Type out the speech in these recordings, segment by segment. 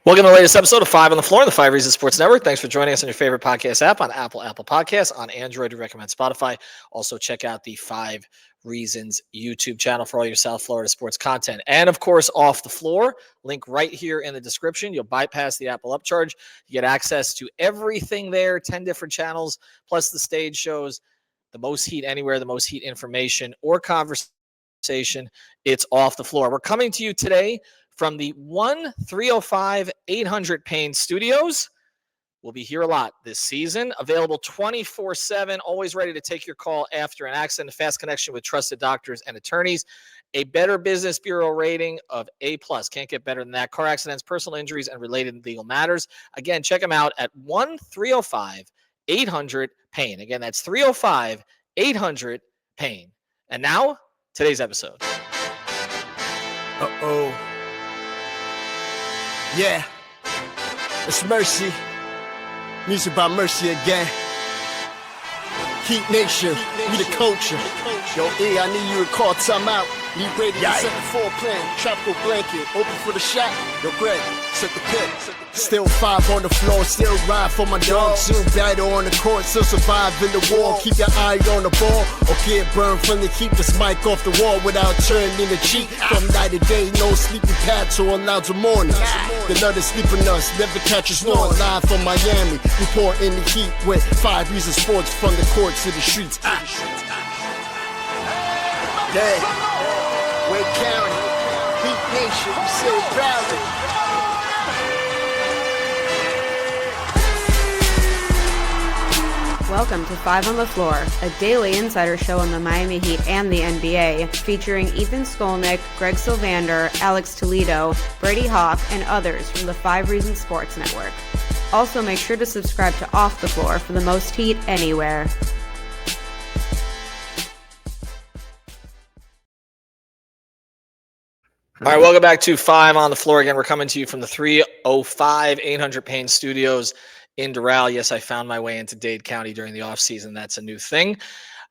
Welcome to the latest episode of Five on the Floor, the Five Reasons Sports Network. Thanks for joining us on your favorite podcast app on Apple Podcasts, on Android. We recommend Spotify. Also, check out the Five Reasons YouTube channel for all your South Florida sports content. And, of course, Off the Floor, link right here in the description. You'll bypass the Apple upcharge. You get access to everything there, 10 different channels, plus the stage shows, the most heat anywhere, the most heat information or conversation. It's Off the Floor. We're coming to you today from the 1-305-800 Payne Studios. We'll be here a lot this season. Available 24/7, always ready to take your call after an accident. A fast connection with trusted doctors and attorneys. A Better Business Bureau rating of A+. Can't get better than that. Car accidents, personal injuries, and related legal matters. Again, check them out at 1-305-800-PAIN. Again, that's 305-800-PAIN. And now, today's episode. Uh-oh. Yeah, it's Mercy. Music by Mercy again. Heat Nation, we the culture. Yo, E, I need you to call timeout. Need Brady to set the floor plan. Tropical blanket, open for the shot. Yo, Greg, set the pick. Still five on the floor, still ride for my dog. Still battle on the court, still survive in the war. Keep your eye on the ball, or get burned from the keep this mic off the wall without turning the cheek. From night to day, no sleeping paths or allowed to mornings. The nut is sleeping us, never catch us snoring. Live from Miami, report in the heat with 5 Reasons Sports from the courts to the streets. Yeah, Wade County, Heat Nation, we still proudly. Welcome to Five on the Floor, a daily insider show on the Miami Heat and the NBA, featuring Ethan Skolnick, Greg Sylvander, Alex Toledo, Brady Hawk, and others from the 5 Reasons Sports Network. Also, make sure to subscribe to Off the Floor for the most heat anywhere. All right, welcome back to Five on the Floor. Again, we're coming to you from the 305-800 Payne Studios in Doral. Yes, I found my way into Dade County during the offseason. That's a new thing.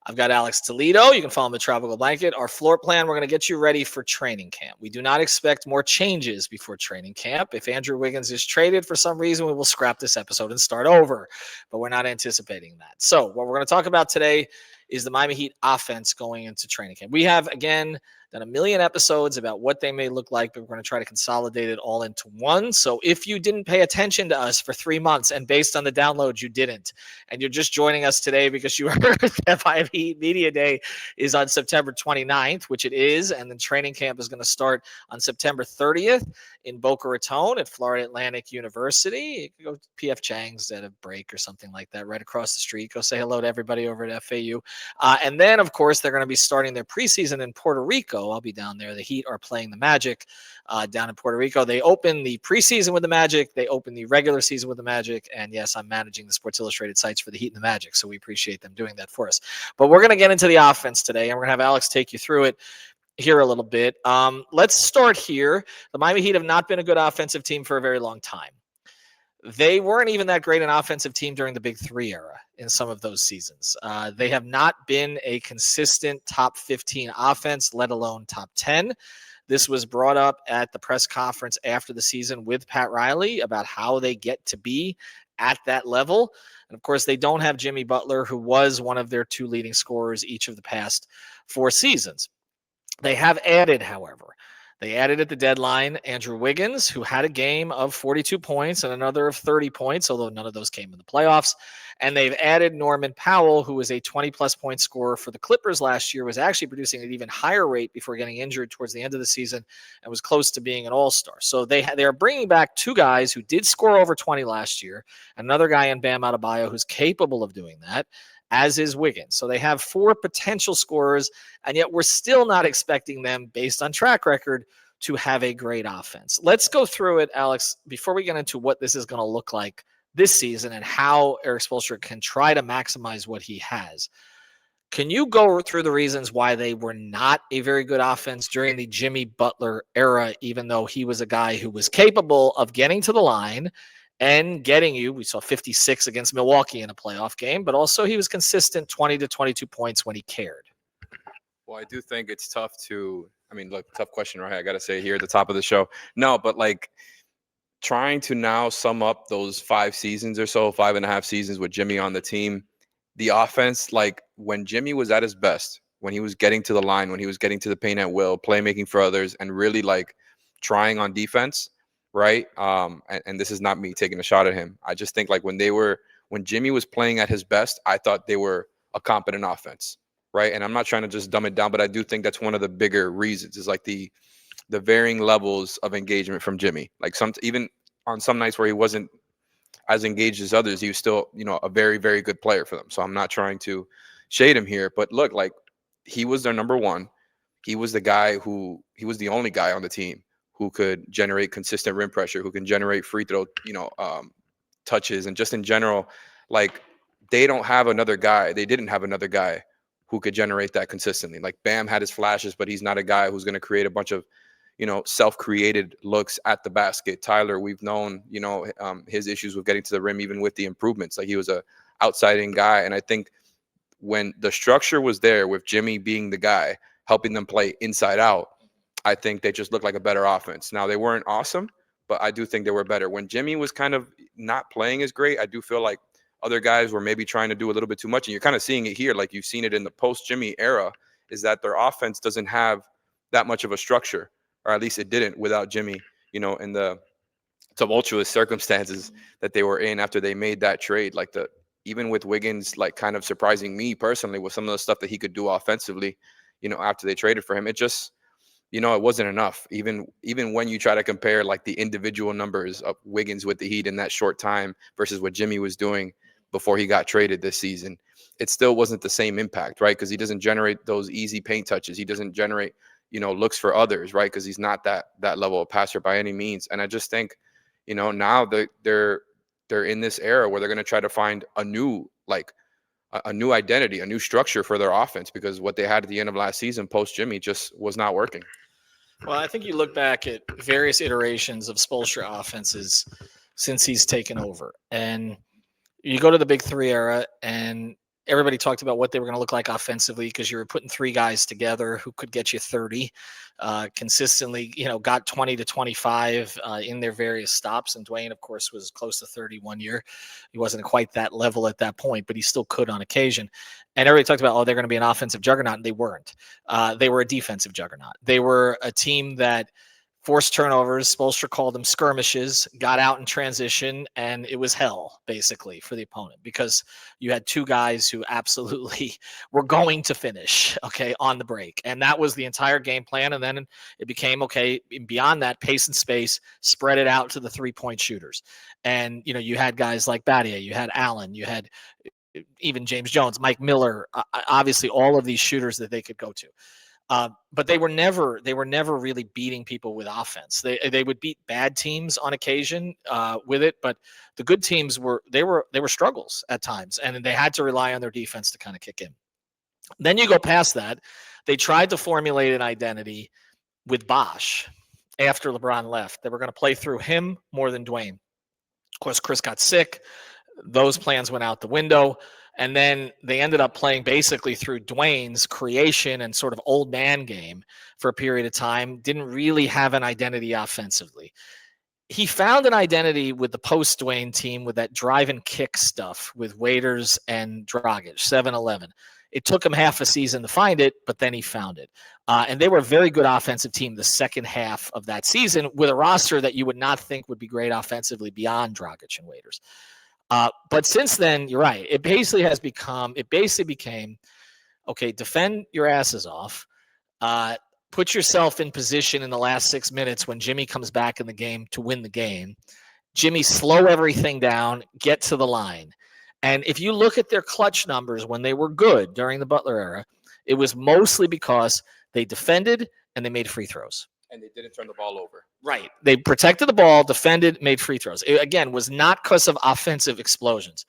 I've got Alex Toledo. You can follow him at Tropical Blanket. Our floor plan, we're going to get you ready for training camp. We do not expect more changes before training camp. If Andrew Wiggins is traded for some reason, we will scrap this episode and start over. But we're not anticipating that. So what we're going to talk about today is the Miami Heat offense going into training camp. We have, again, done a million episodes about what they may look like, but we're going to try to consolidate it all into one. So if you didn't pay attention to us for 3 months, and based on the downloads, you didn't, and you're just joining us today because you heard that Miami Heat Media Day is on September 29th, which it is, and then training camp is going to start on September 30th in Boca Raton at Florida Atlantic University. You can go to P.F. Chang's at a break or something like that right across the street. Go say hello to everybody over at FAU. And then, of course, they're going to be starting their preseason in Puerto Rico. I'll be down there. The Heat are playing the Magic down in Puerto Rico. They open the preseason with the Magic. They open the regular season with the Magic. And yes, I'm managing the Sports Illustrated sites for the Heat and the Magic, so we appreciate them doing that for us. But we're going to get into the offense today, and we're going to have Alex take you through it here a little bit. Let's start here. The Miami Heat have not been a good offensive team for a very long time. They weren't even that great an offensive team during the Big Three era in some of those seasons. They have not been a consistent top 15 offense, let alone top 10. This was brought up at the press conference after the season with Pat Riley about how they get to be at that level. And of course, they don't have Jimmy Butler, who was one of their 2 leading scorers each of the past 4 seasons. They have added, however, they added at the deadline Andrew Wiggins, who had a game of 42 points and another of 30 points, although none of those came in the playoffs. And they've added Norman Powell, who was a 20-plus point scorer for the Clippers last year, was actually producing at an even higher rate before getting injured towards the end of the season and was close to being an all-star. So they are bringing back 2 guys who did score over 20 last year, another guy in Bam Adebayo who's capable of doing that, as is Wiggins. So they have 4 potential scorers, and yet we're still not expecting them, based on track record, to have a great offense. Let's go through it, Alex, before we get into what this is going to look like this season and how Erik Spoelstra can try to maximize what he has. Can you go through the reasons why they were not a very good offense during the Jimmy Butler era, even though he was a guy who was capable of getting to the line and getting you, we saw 56 against Milwaukee in a playoff game, but also he was consistent 20 to 22 points when he cared? Well, I do think it's tough to, look, tough question, right? I got to say here at the top of the show. No, but like trying to now sum up those 5 seasons or so, 5.5 seasons with Jimmy on the team, the offense, like when Jimmy was at his best, when he was getting to the line, when he was getting to the paint at will, playmaking for others, and really like trying on defense, right? And this is not me taking a shot at him. I just think like when Jimmy was playing at his best, I thought they were a competent offense, right? And I'm not trying to just dumb it down, but I do think that's one of the bigger reasons is like the varying levels of engagement from Jimmy. Like even on some nights where he wasn't as engaged as others, he was still, a very, very good player for them. So I'm not trying to shade him here, but look, like he was their number one. He was the only guy on the team who could generate consistent rim pressure, who can generate free throw, touches. And just in general, like they didn't have another guy who could generate that consistently. Like Bam had his flashes, but he's not a guy who's going to create a bunch of, self-created looks at the basket. Tyler, we've known, his issues with getting to the rim, even with the improvements. Like he was a outside-in guy. And I think when the structure was there with Jimmy being the guy, helping them play inside out, I think they just looked like a better offense. Now, they weren't awesome, but I do think they were better. When Jimmy was kind of not playing as great, I do feel like other guys were maybe trying to do a little bit too much. And you're kind of seeing it here, like you've seen it in the post-Jimmy era, is that their offense doesn't have that much of a structure, or at least it didn't without Jimmy, in the tumultuous circumstances that they were in after they made that trade. Like even with Wiggins, like kind of surprising me personally with some of the stuff that he could do offensively, after they traded for him, it just, it wasn't enough. Even when you try to compare like the individual numbers of Wiggins with the Heat in that short time versus what Jimmy was doing before he got traded this season, it still wasn't the same impact, right? Because he doesn't generate those easy paint touches. He doesn't generate, looks for others, right? Because he's not that level of passer by any means. And I just think, now they're in this era where they're going to try to find a new identity, a new structure for their offense, because what they had at the end of last season post Jimmy just was not working. Well, I think you look back at various iterations of Spoelstra offenses since he's taken over, and you go to the Big Three era, and everybody talked about what they were going to look like offensively because you were putting 3 guys together who could get you 30 consistently, got 20 to 25 in their various stops. And Dwayne, of course, was close to 30 one year. He wasn't quite that level at that point, but he still could on occasion. And everybody talked about, they're going to be an offensive juggernaut. And they weren't. They were a defensive juggernaut. They were a team that forced turnovers. Spoelstra called them skirmishes, got out in transition, and it was hell, basically, for the opponent because you had 2 guys who absolutely were going to finish, on the break. And that was the entire game plan. And then it became, beyond that, pace and space, spread it out to the 3-point shooters. And, you had guys like Battier, you had Allen, you had even James Jones, Mike Miller, obviously all of these shooters that they could go to. But they were never really beating people with offense. They would beat bad teams on occasion with it, but the good teams were struggles at times, and they had to rely on their defense to kind of kick in. Then you go past that. They tried to formulate an identity with Bosh after LeBron left. They were going to play through him more than Dwayne. Of course, Chris got sick. Those plans went out the window. And then they ended up playing basically through Dwayne's creation and sort of old man game for a period of time. Didn't really have an identity offensively. He found an identity with the post-Dwayne team with that drive and kick stuff with Waiters and Dragic, 7-11. It took him half a season to find it, but then he found it. And they were a very good offensive team the second half of that season with a roster that you would not think would be great offensively beyond Dragic and Waiters. But since then, you're right. It basically became, defend your asses off. Put yourself in position in the last 6 minutes when Jimmy comes back in the game to win the game. Jimmy, slow everything down, get to the line. And if you look at their clutch numbers when they were good during the Butler era, it was mostly because they defended and they made free throws. And they didn't turn the ball over. Right. They protected the ball, defended, made free throws. It, again, was not because of offensive explosions.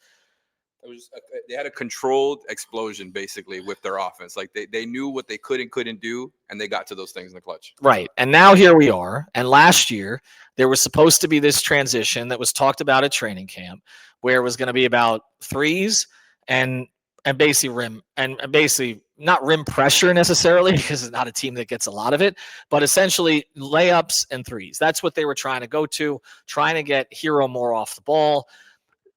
It was they had a controlled explosion basically with their offense. Like they knew what they could and couldn't do, and they got to those things in the clutch. Right. And now here we are. And last year there was supposed to be this transition that was talked about at training camp, where it was going to be about threes and basically rim and basically not rim pressure necessarily, because it's not a team that gets a lot of it, but essentially layups and threes. That's what they were trying to go to, trying to get Herro more off the ball.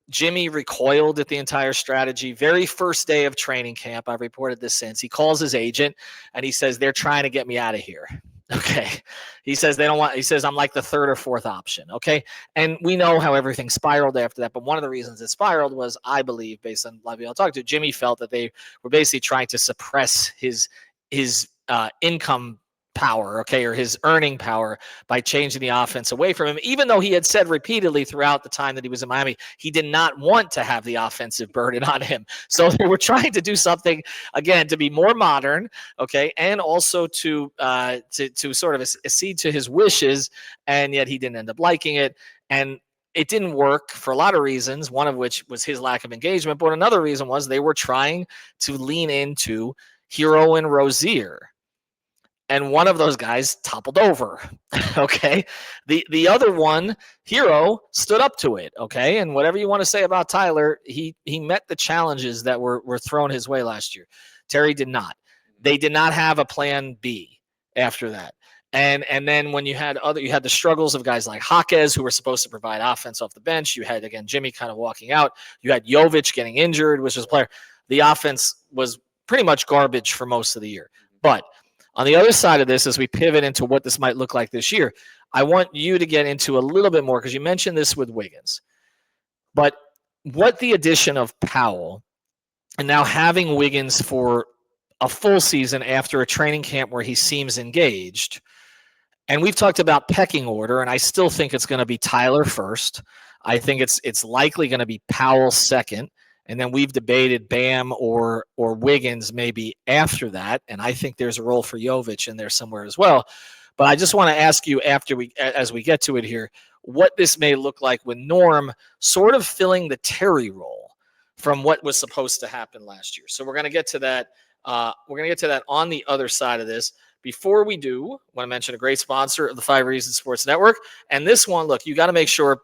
Jimmy recoiled at the entire strategy. Very first day of training camp, I've reported this since, he calls his agent and he says, they're trying to get me out of here. Okay. He says they don't want, he says, I'm like the third or fourth option. Okay. And we know how everything spiraled after that. But one of the reasons it spiraled was, I believe, based on a lot of people I talked to, Jimmy felt that they were basically trying to suppress his income power, okay, or his earning power by changing the offense away from him, even though he had said repeatedly throughout the time that he was in Miami, he did not want to have the offensive burden on him. So they were trying to do something, again, to be more modern, okay, and also to sort of accede to his wishes, and yet he didn't end up liking it. And it didn't work for a lot of reasons, one of which was his lack of engagement, but another reason was they were trying to lean into Herro and Rozier. And one of those guys toppled over, okay? The other one, Herro, stood up to it, okay? And whatever you want to say about Tyler, he met the challenges that were thrown his way last year. Terry did not. They did not have a plan B after that. And then when you had the struggles of guys like Jaquez, who were supposed to provide offense off the bench. You had, again, Jimmy kind of walking out. You had Jovic getting injured, which was a player. The offense was pretty much garbage for most of the year. But on the other side of this, as we pivot into what this might look like this year, I want you to get into a little bit more, because you mentioned this with Wiggins. But what the addition of Powell and now having Wiggins for a full season after a training camp where he seems engaged, and we've talked about pecking order, and I still think it's going to be Tyler first. I think it's likely going to be Powell second. And then we've debated Bam or Wiggins maybe after that. And I think there's a role for Jovic in there somewhere as well. But I just want to ask you, as we get to it here, what this may look like with Norm sort of filling the Terry role from what was supposed to happen last year. So we're going to get to that. We're going to get to that on the other side of this. Before we do, I want to mention a great sponsor of the 5 Reasons Sports Network. And this one, look, you got to make sure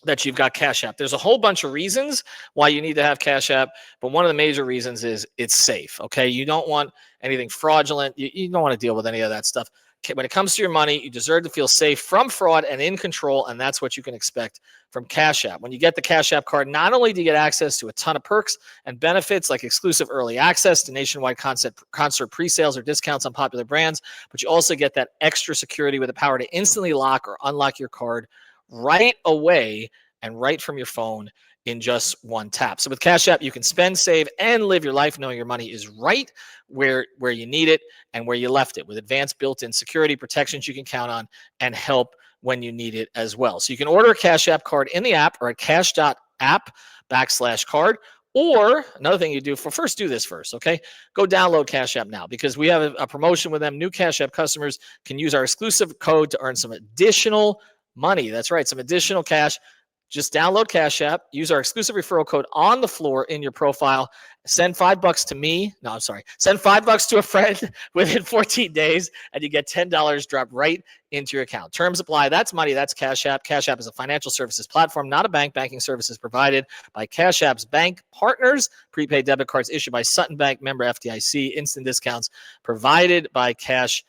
that you've got CASHAPP. There's a whole bunch of reasons why you need to have CASHAPP, but one of the major reasons is it's safe, okay? You don't want anything fraudulent. You don't want to deal with any of that stuff. When it comes to your money, you deserve to feel safe from fraud and in control, and that's what you can expect from CASHAPP. When you get the CASHAPP card, not only do you get access to a ton of perks and benefits like exclusive early access to nationwide concert pre-sales or discounts on popular brands, but you also get that extra security with the power to instantly lock or unlock your card right away and right from your phone in just one tap. So with CASHAPP, you can spend, save, and live your life knowing your money is right where you need it and where you left it, with advanced built-in security protections you can count on and help when you need it as well. So you can order a CASHAPP card in the app or at cash.app/card. Or another thing you do do this first, okay? Go download CASHAPP now, because we have a promotion with them. New CASHAPP customers can use our exclusive code to earn some additional money. That's right, some additional cash. Just download CASHAPP, use our exclusive referral code on the floor in your profile. Send $5 to me. No, I'm sorry. Send $5 to a friend within 14 days, and you get $10 dropped right into your account. Terms apply. That's money. That's CASHAPP. CASHAPP is a financial services platform, not a bank. Banking services provided by CASHAPP's bank partners. Prepaid debit cards issued by Sutton Bank, member FDIC. Instant discounts provided by CASHAPP,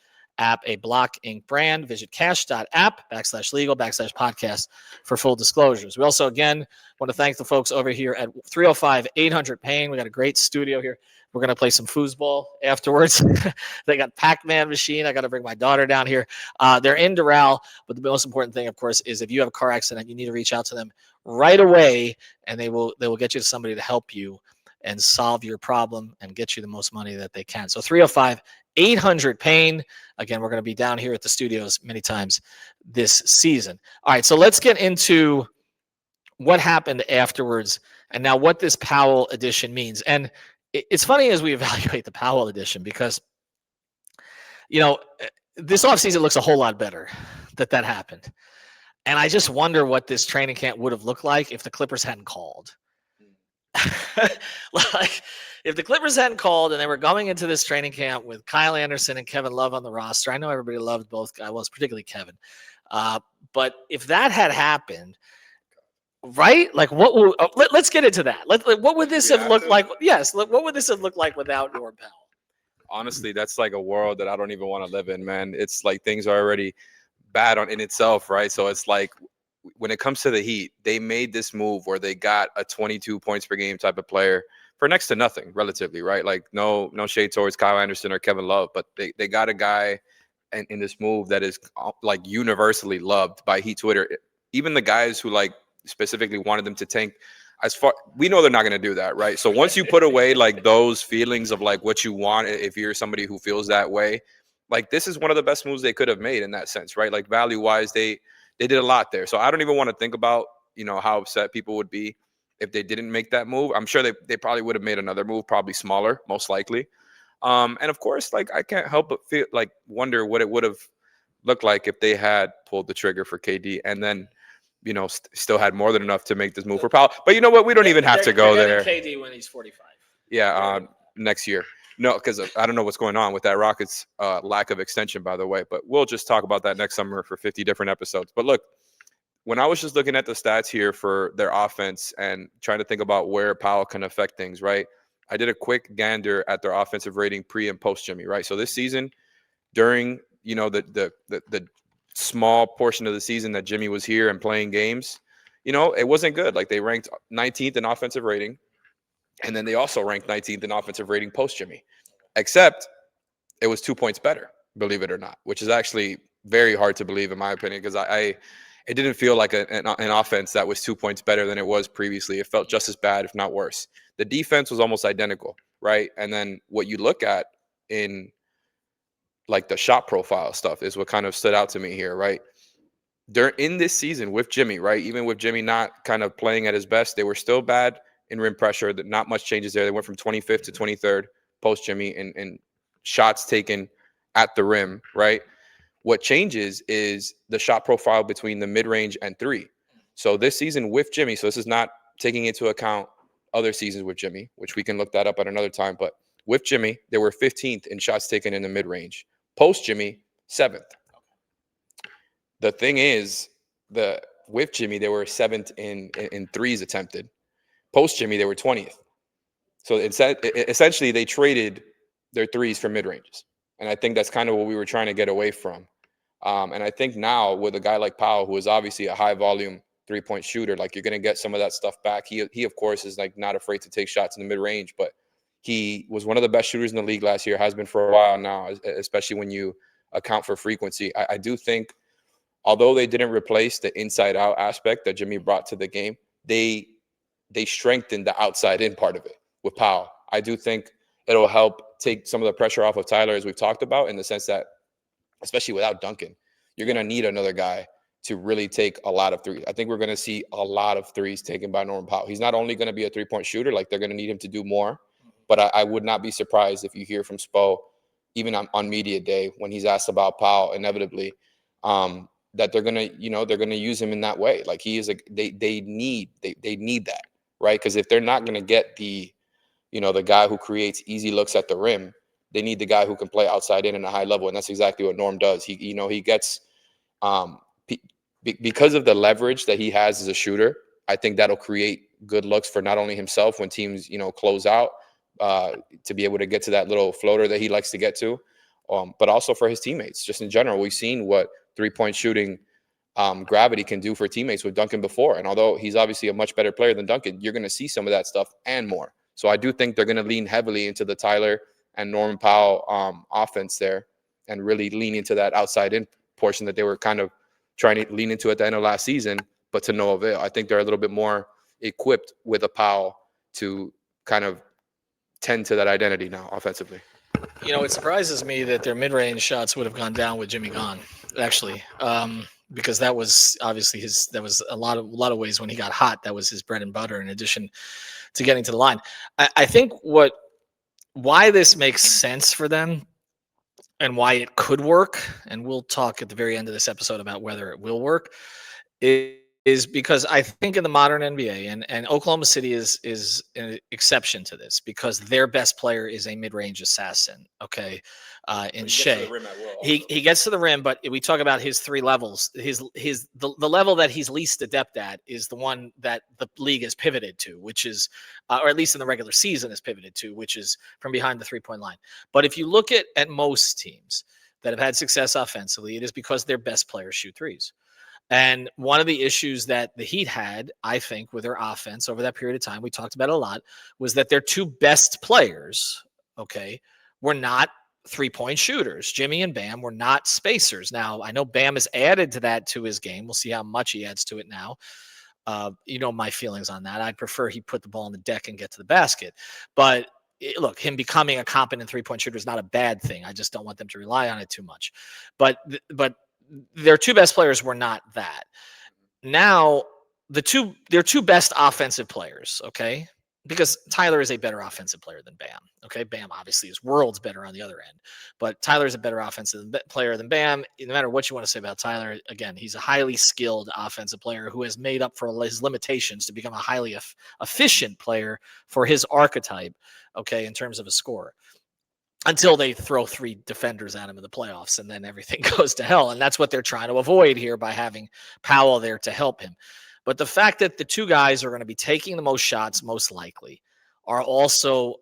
a Block Inc. brand. Visit cash.app/legal/podcast for full disclosures. We also, again, want to thank the folks over here at 305-800-PAIN. We got a great studio here. We're going to play some foosball afterwards. They got Pac-Man machine. I got to bring my daughter down here. They're in Doral, but the most important thing, of course, is if you have a car accident, you need to reach out to them right away, and they will get you to somebody to help you and solve your problem and get you the most money that they can. So 305-800-PAIN. Again, we're going to be down here at the studios many times this season. All right, so let's get into what happened afterwards and now what this Powell edition means. And it's funny as we evaluate the Powell edition, because, this offseason looks a whole lot better that happened. And I just wonder what this training camp would have looked like if the Clippers hadn't called. Like, if the Clippers hadn't called and they were going into this training camp with Kyle Anderson and Kevin Love on the roster, I know everybody loved both guys, well, particularly Kevin. But if that had happened, right? Like, let's get into that. What would this have looked like? Yes. What would this have looked like without Norm Powell? honestly, that's like a world that I don't even want to live in, man. It's like things are already bad in itself, right? So it's like when it comes to the Heat, they made this move where they got a 22 points per game type of player for next to nothing, relatively, right? Like no shade towards Kyle Anderson or Kevin Love, but they got a guy in this move that is like universally loved by Heat Twitter. Even the guys who like specifically wanted them to tank, as far we know they're not going to do that, right? So once you put away like those feelings of like what you want, if you're somebody who feels that way, like this is one of the best moves they could have made in that sense, right? Like value wise, they did a lot there. So I don't even want to think about, how upset people would be if they didn't make that move. I'm sure they probably would have made another move, probably smaller, most likely. And of course, like I can't help but wonder what it would have looked like if they had pulled the trigger for KD and then, still had more than enough to make this move for Powell. But you know what? We don't even have to go there. KD when he's 45. Yeah, next year. No, because I don't know what's going on with that Rockets lack of extension, by the way. But we'll just talk about that next summer for 50 different episodes. But look, when I was just looking at the stats here for their offense and trying to think about where Powell can affect things, right? I did a quick gander at their offensive rating pre and post Jimmy, right? So this season, during the small portion of the season that Jimmy was here and playing games, it wasn't good. Like they ranked 19th in offensive rating, and then they also ranked 19th in offensive rating post Jimmy, except it was 2 points better, believe it or not, which is actually very hard to believe in my opinion, because it didn't feel like an offense that was 2 points better than it was previously. It felt just as bad, if not worse. The defense was almost identical, right? And then what you look at in like the shot profile stuff is what kind of stood out to me here, right? In this season with Jimmy, right? Even with Jimmy not kind of playing at his best, they were still bad in rim pressure. Not much changes there. They went from 25th to 23rd post Jimmy in shots taken at the rim, right? What changes is the shot profile between the mid-range and three. So this season with Jimmy, so this is not taking into account other seasons with Jimmy, which we can look that up at another time. But with Jimmy, they were 15th in shots taken in the mid-range. Post Jimmy, 7th. The thing is, with Jimmy, they were 7th in threes attempted. Post Jimmy, they were 20th. So essentially, they traded their threes for mid-ranges. And I think that's kind of what we were trying to get away from. And I think now with a guy like Powell, who is obviously a high-volume three-point shooter, like you're going to get some of that stuff back. He of course, is like not afraid to take shots in the mid-range, but he was one of the best shooters in the league last year, has been for a while now, especially when you account for frequency. I do think, although they didn't replace the inside-out aspect that Jimmy brought to the game, they strengthened the outside-in part of it with Powell. I do think it'll help take some of the pressure off of Tyler, as we've talked about, in the sense that, especially without Duncan, you're going to need another guy to really take a lot of threes. I think we're going to see a lot of threes taken by Norman Powell. He's not only going to be a three-point shooter, like they're going to need him to do more, but I would not be surprised if you hear from Spo, even on media day, when he's asked about Powell, inevitably, that they're going to use him in that way. Like he is they need that, right? Because if they're not going to get the guy who creates easy looks at the rim, they need the guy who can play outside in at a high level. And that's exactly what Norm does. He gets, because of the leverage that he has as a shooter, I think that'll create good looks for not only himself when teams, close out, to be able to get to that little floater that he likes to get to, but also for his teammates. Just in general, we've seen what three-point shooting gravity can do for teammates with Duncan before. And although he's obviously a much better player than Duncan, you're going to see some of that stuff and more. So I do think they're going to lean heavily into the Tyler and Norman Powell offense there, and really lean into that outside in portion that they were kind of trying to lean into at the end of last season, but to no avail. I think they're a little bit more equipped with a Powell to kind of tend to that identity now offensively. It surprises me that their mid-range shots would have gone down with Jimmy gone, actually, because that was obviously that was a lot of ways when he got hot, that was his bread and butter, in addition to getting to the line. I think why this makes sense for them and why it could work, and we'll talk at the very end of this episode about whether it will work, is is because I think in the modern NBA, and Oklahoma City is an exception to this because their best player is a mid-range assassin. Okay, in Shea, he gets to the rim, but we talk about his three levels. The level that he's least adept at is the one that the league has pivoted to, which is, or at least in the regular season has pivoted to, which is from behind the 3-point line. But if you look at most teams that have had success offensively, it is because their best players shoot threes. And one of the issues that the Heat had, I think, with their offense over that period of time, we talked about it a lot, was that their two best players, okay, were not 3-point shooters. Jimmy and Bam were not spacers. Now, I know Bam has added to that to his game. We'll see how much he adds to it now. You know my feelings on that. I'd prefer he put the ball on the deck and get to the basket. But look, him becoming a competent 3-point shooter is not a bad thing. I just don't want them to rely on it too much. But their two best players were not that. Now, their two best offensive players, okay? Because Tyler is a better offensive player than Bam. Okay, Bam obviously is worlds better on the other end, but Tyler is a better offensive player than Bam. No matter what you want to say about Tyler, again, he's a highly skilled offensive player who has made up for his limitations to become a highly efficient player for his archetype. Okay, in terms of a scorer. Until they throw three defenders at him in the playoffs, and then everything goes to hell. And that's what they're trying to avoid here by having Powell there to help him. But the fact that the two guys are going to be taking the most shots, most likely, are also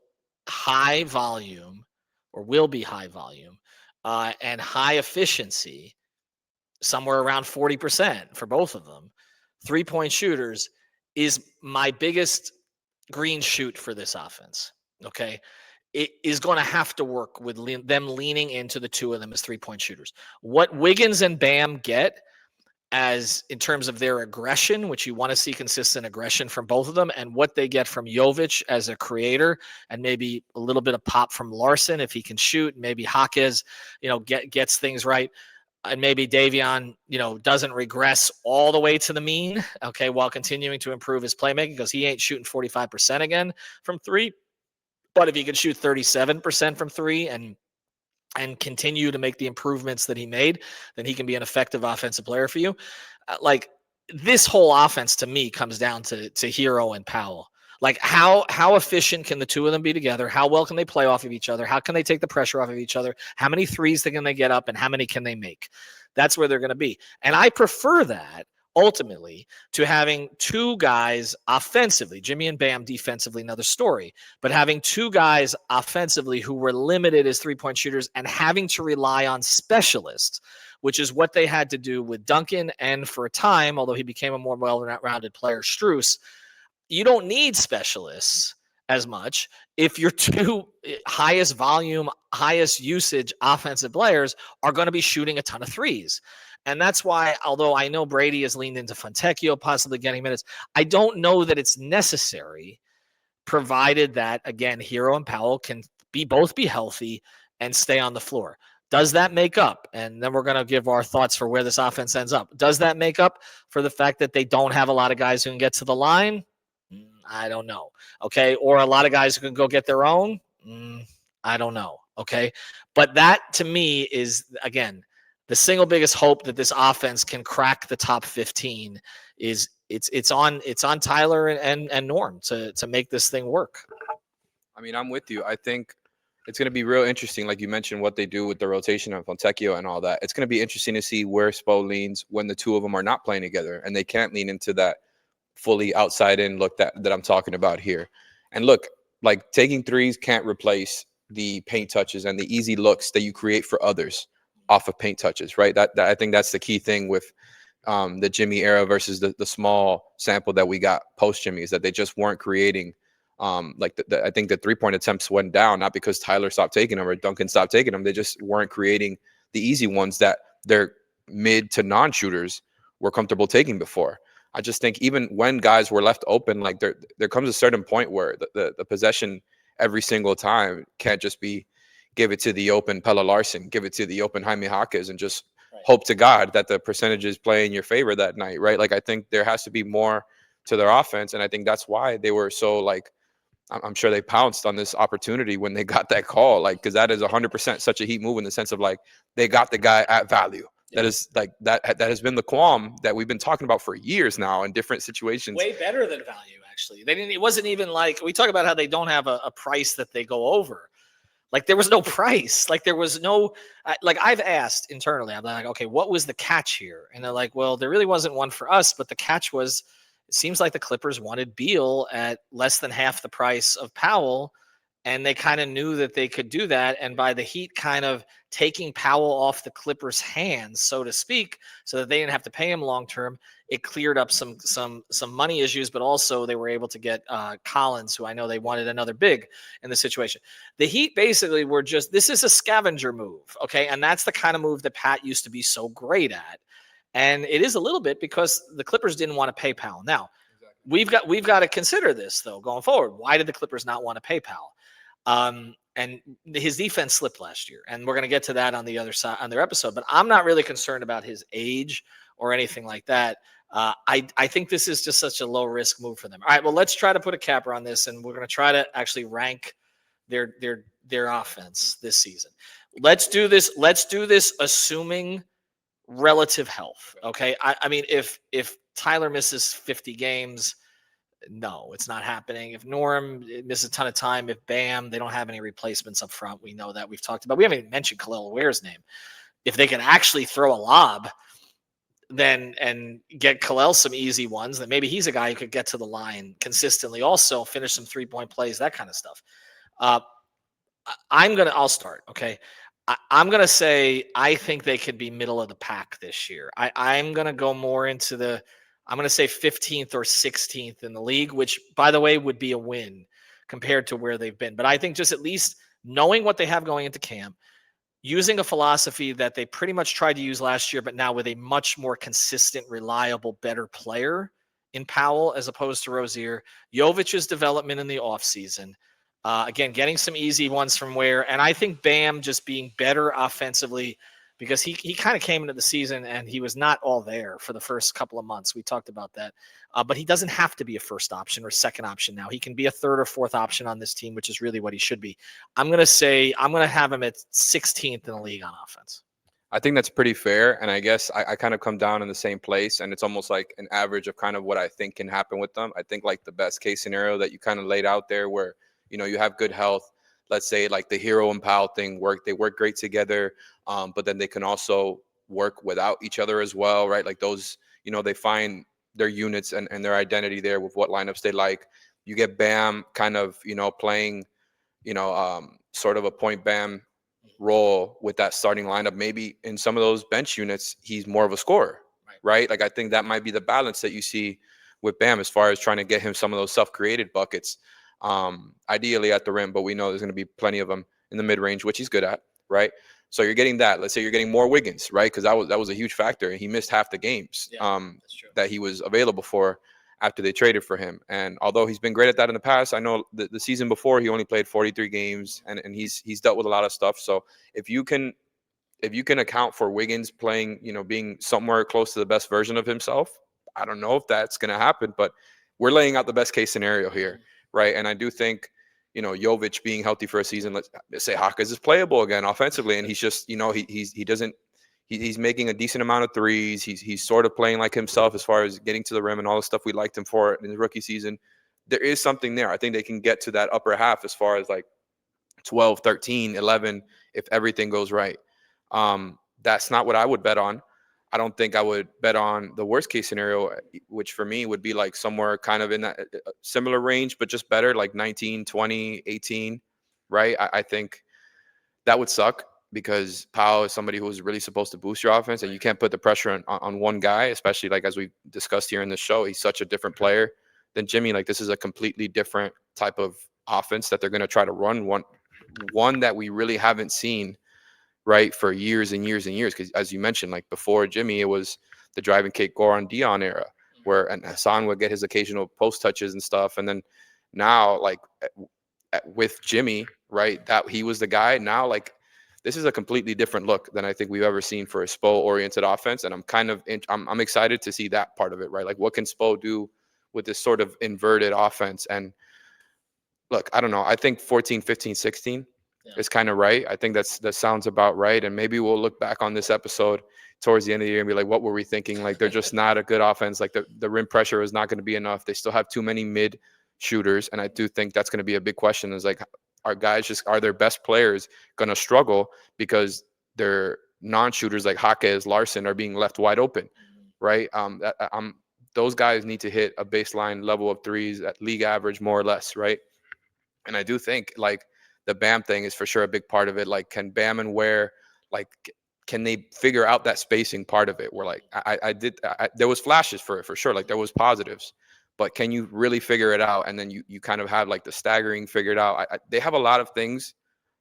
high volume, or will be high volume, and high efficiency, somewhere around 40% for both of them, 3-point shooters, is my biggest green shoot for this offense. Okay. It is going to have to work with them leaning into the two of them as 3-point shooters. What Wiggins and Bam get as in terms of their aggression, which you want to see consistent aggression from both of them, and what they get from Jovic as a creator, and maybe a little bit of pop from Larson if he can shoot, maybe Jaquez, gets things right. And maybe Davion, doesn't regress all the way to the mean, okay, while continuing to improve his playmaking because he ain't shooting 45% again from three. But if he can shoot 37% from three and continue to make the improvements that he made, then he can be an effective offensive player for you. Like this whole offense to me comes down to Herro and Powell. Like how efficient can the two of them be together? How well can they play off of each other? How can they take the pressure off of each other? How many threes can they get up and how many can they make? That's where they're going to be. And I prefer that ultimately to having two guys offensively, Jimmy and Bam defensively, another story, but having two guys offensively who were limited as 3-point shooters and having to rely on specialists, which is what they had to do with Duncan. And for a time, although he became a more well-rounded player, Strus, you don't need specialists as much if your two highest volume, highest usage offensive players are going to be shooting a ton of threes. And that's why, although I know Brady has leaned into Fontecchio possibly getting minutes, I don't know that it's necessary, provided that, again, Herro and Powell can both be healthy and stay on the floor. Does that make up? And then we're going to give our thoughts for where this offense ends up. Does that make up for the fact that they don't have a lot of guys who can get to the line? I don't know. Okay. Or a lot of guys who can go get their own? I don't know. Okay. But that to me is, again, the single biggest hope that this offense can crack the top 15 is it's on Tyler and Norm to make this thing work. I mean, I'm with you. I think it's going to be real interesting, like you mentioned, what they do with the rotation of Fontecchio and all that. It's going to be interesting to see where Spo leans when the two of them are not playing together and they can't lean into that fully outside in look that I'm talking about here. And look, like taking threes can't replace the paint touches and the easy looks that you create for others off of paint touches, right? That I think that's the key thing with the Jimmy era versus the small sample that we got post Jimmy, is that they just weren't creating. I think the 3-point attempts went down, not because Tyler stopped taking them or Duncan stopped taking them. They just weren't creating the easy ones that their mid to non-shooters were comfortable taking before. I just think even when guys were left open, like there comes a certain point where the possession every single time can't just be give it to the open Pelle Larsson, give it to the open Jaime Jaquez, and just hope to God that the percentages play in your favor that night, right? Like I think there has to be more to their offense, and I think that's why they were so like, I'm sure they pounced on this opportunity when they got that call, like because that is 100% such a Heat move in the sense of like they got the guy at value, That is like that has been the qualm that we've been talking about for years now in different situations. Way better than value, actually. They didn't. It wasn't even like we talk about how they don't have a price that they go over. Like there was no price. Like there was no. Like I've asked internally. I'm like, okay, what was the catch here? And they're like, well, there really wasn't one for us. But the catch was, it seems like the Clippers wanted Beal at less than half the price of Powell. And they kind of knew that they could do that. And by the Heat kind of taking Powell off the Clippers' hands, so to speak, so that they didn't have to pay him long term, it cleared up some money issues. But also they were able to get Collins, who I know they wanted another big in the situation. The Heat basically were just, this is a scavenger move, okay? And that's the kind of move that Pat used to be so great at. And it is a little bit because the Clippers didn't want to pay Powell. Now, we've got to consider this though going forward. Why did the Clippers not want to pay Powell? And his defense slipped last year, and we're going to get to that on the other side on their episode. But I'm not really concerned about his age or anything like that. I think this is just such a low risk move for them. All right, well, let's try to put a capper on this, and we're going to try to actually rank their offense this season. Let's do this. Let's do this assuming relative health. Okay, I mean, if Tyler misses 50 games. No, it's not happening. If Norm misses a ton of time, if Bam, they don't have any replacements up front. We know that. We've talked about. We haven't even mentioned Khalil Ware's name. If they can actually throw a lob, then and get Khalil some easy ones, then maybe he's a guy who could get to the line consistently. Also, finish some 3-point plays, that kind of stuff. I'll start. Okay, I'm gonna say I think they could be middle of the pack this year. I'm gonna go more into the. I'm going to say 15th or 16th in the league, which, by the way, would be a win compared to where they've been. But I think just at least knowing what they have going into camp, using a philosophy that they pretty much tried to use last year, but now with a much more consistent, reliable, better player in Powell as opposed to Rozier, Jovic's development in the offseason. Again, getting some easy ones from Ware. And I think Bam just being better offensively, because he kind of came into the season and he was not all there for the first couple of months. We talked about that. But he doesn't have to be a first option or second option now. He can be a third or fourth option on this team, which is really what he should be. I'm going to have him at 16th in the league on offense. I think that's pretty fair. And I guess I kind of come down in the same place. And it's almost like an average of kind of what I think can happen with them. I think like the best case scenario that you kind of laid out there where, you have good health. Let's say like the Herro and Powell thing they work great together, but then they can also work without each other as well, right? Like those, they find their units and their identity there with what lineups they like. You get Bam kind of, playing, sort of a point Bam role with that starting lineup. Maybe in some of those bench units, he's more of a scorer, right? Like I think that might be the balance that you see with Bam as far as trying to get him some of those self-created buckets. Ideally at the rim, but we know there's going to be plenty of them in the mid-range, which he's good at, right? So you're getting that. Let's say you're getting more Wiggins, right? Because that was a huge factor. He missed half the games that he was available for after they traded for him. And although he's been great at that in the past, I know the season before he only played 43 games, and he's dealt with a lot of stuff. So if you can account for Wiggins playing, being somewhere close to the best version of himself, I don't know if that's going to happen, but we're laying out the best case scenario here. Right. And I do think, Jovic being healthy for a season, let's say Hawkins is playable again offensively. And he's just, he's making a decent amount of threes. He's sort of playing like himself as far as getting to the rim and all the stuff we liked him for in his rookie season. There is something there. I think they can get to that upper half as far as like 12, 13, 11, if everything goes right. That's not what I would bet on. I don't think I would bet on the worst case scenario, which for me would be like somewhere kind of in that similar range, but just better, like 19, 20, 18, right? I think that would suck because Powell is somebody who's really supposed to boost your offense, and you can't put the pressure on one guy, especially like as we discussed here in the show. He's such a different player than Jimmy. Like this is a completely different type of offense that they're going to try to run, one that we really haven't seen, right, for years and years and years. Because as you mentioned, like before Jimmy, it was the driving Kate Goran Dion era and Hassan would get his occasional post touches and stuff. And then now, like with Jimmy, right, that he was the guy. Now, like this is a completely different look than I think we've ever seen for a Spo-oriented offense. And I'm excited to see that part of it, right? Like what can Spo do with this sort of inverted offense? And look, I don't know. I think 14, 15, 16 is kind of right. I think that sounds about right. And maybe we'll look back on this episode towards the end of the year and be like, what were we thinking? Like, they're just not a good offense. Like, the rim pressure is not going to be enough. They still have too many mid shooters. And I do think that's going to be a big question, is like, are their best players going to struggle because their non-shooters like Jaquez, Larson are being left wide open, right? Those guys need to hit a baseline level of threes at league average, more or less, right? And I do think, like, the Bam thing is for sure a big part of it. Like, can Bam and Ware, like, can they figure out that spacing part of it? Where, like, there was flashes for it, for sure. Like, there was positives, but can you really figure it out? And then you kind of have like the staggering figured out. They have a lot of things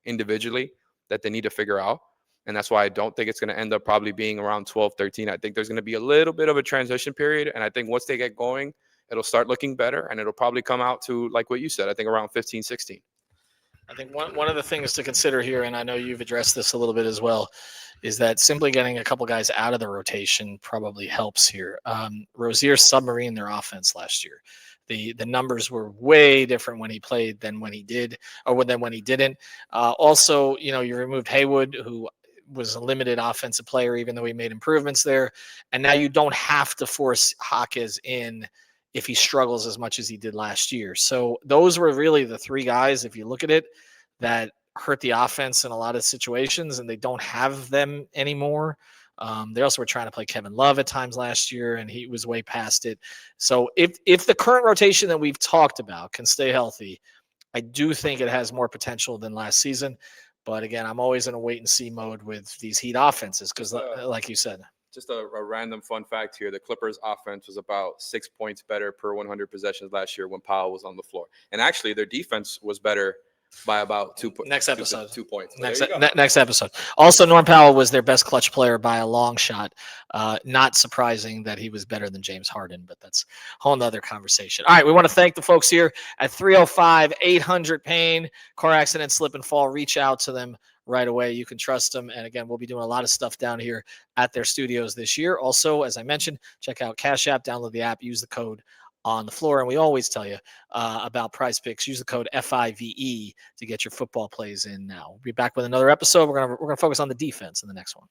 individually that they need to figure out. And that's why I don't think it's going to end up probably being around 12, 13. I think there's going to be a little bit of a transition period. And I think once they get going, it'll start looking better, and it'll probably come out to, like what you said, I think around 15, 16. I think one of the things to consider here, and I know you've addressed this a little bit as well, is that simply getting a couple guys out of the rotation probably helps here. Rozier submarined their offense last year. The numbers were way different when he played than when he did, or than when he didn't. Also, you removed Haywood, who was a limited offensive player, even though he made improvements there. And now you don't have to force Jaquez in if he struggles as much as he did last year. So those were really the three guys, if you look at it, that hurt the offense in a lot of situations, and they don't have them anymore. They also were trying to play Kevin Love at times last year, and he was way past it. So if the current rotation that we've talked about can stay healthy, I do think it has more potential than last season. But again, I'm always in a wait and see mode with these Heat offenses because, like you said. Just a random fun fact here. The Clippers offense was about 6 points better per 100 possessions last year when Powell was on the floor. And actually, their defense was better by about 2 points. Next episode. 2 points. Next episode. Also, Norm Powell was their best clutch player by a long shot. Not surprising that he was better than James Harden, but that's a whole nother conversation. All right, we want to thank the folks here at 305-800-PAIN. Car accident, slip and fall. Reach out to them right away. You can trust them. And again, we'll be doing a lot of stuff down here at their studios this year. Also, as I mentioned, check out Cash App, download the app, use the code on the floor. And we always tell you about PrizePicks. Use the code FIVE to get your football plays in now. We'll be back with another episode. We're gonna focus on the defense in the next one.